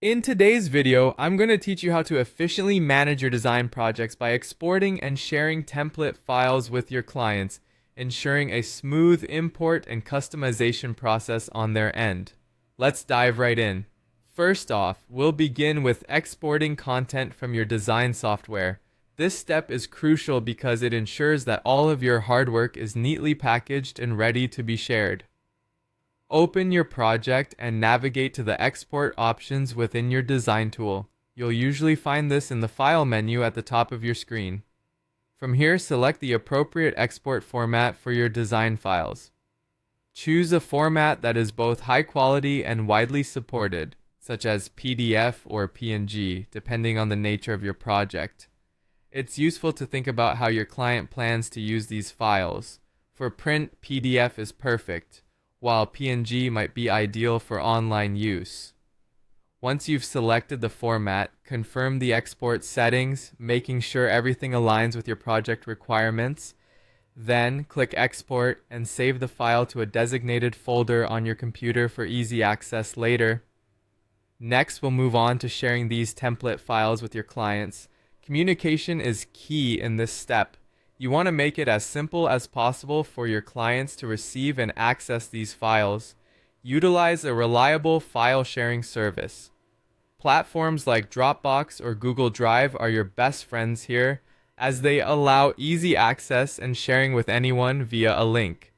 In today's video, I'm going to teach you how to efficiently manage your design projects by exporting and sharing template files with your clients, ensuring a smooth import and customization process on their end. Let's dive right in. First off, we'll begin with exporting content from your design software. This step is crucial because it ensures that all of your hard work is neatly packaged and ready to be shared. Open your project and navigate to the export options within your design tool. You'll usually find this in the File menu at the top of your screen. From here, select the appropriate export format for your design files. Choose a format that is both high quality and widely supported, such as PDF or PNG, depending on the nature of your project. It's useful to think about how your client plans to use these files. For print, PDF is perfect, while PNG might be ideal for online use. Once you've selected the format, confirm the export settings, making sure everything aligns with your project requirements. Then, click Export and save the file to a designated folder on your computer for easy access later. Next, we'll move on to sharing these template files with your clients. Communication is key in this step. You want to make it as simple as possible for your clients to receive and access these files. Utilize a reliable file sharing service. Platforms like Dropbox or Google Drive are your best friends here, as they allow easy access and sharing with anyone via a link.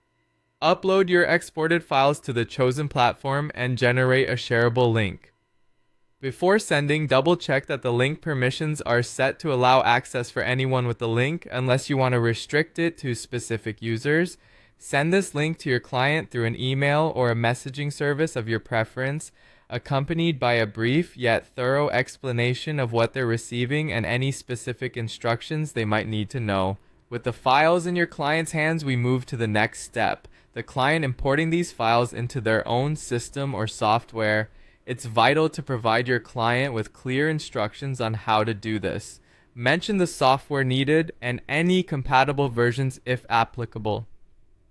Upload your exported files to the chosen platform and generate a shareable link. Before sending, double-check that the link permissions are set to allow access for anyone with the link unless you want to restrict it to specific users. Send this link to your client through an email or a messaging service of your preference, accompanied by a brief yet thorough explanation of what they're receiving and any specific instructions they might need to know. With the files in your client's hands, we move to the next step, the client importing these files into their own system or software. It's vital to provide your client with clear instructions on how to do this. Mention the software needed and any compatible versions if applicable.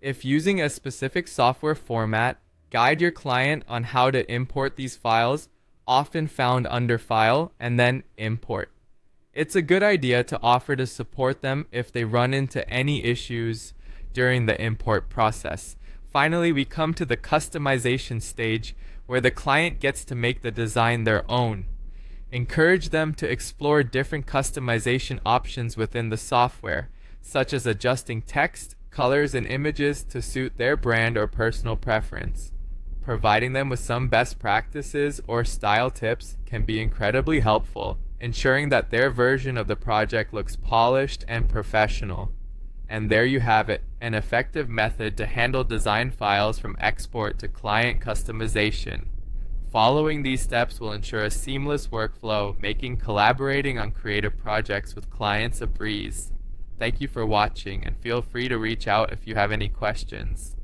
If using a specific software format, guide your client on how to import these files, often found under File, and then Import. It's a good idea to offer to support them if they run into any issues during the import process. Finally, we come to the customization stage, where the client gets to make the design their own. Encourage them to explore different customization options within the software, such as adjusting text, colors, and images to suit their brand or personal preference. Providing them with some best practices or style tips can be incredibly helpful, ensuring that their version of the project looks polished and professional. And there you have it, an effective method to handle design files from export to client customization. Following these steps will ensure a seamless workflow, making collaborating on creative projects with clients a breeze. Thank you for watching, and feel free to reach out if you have any questions.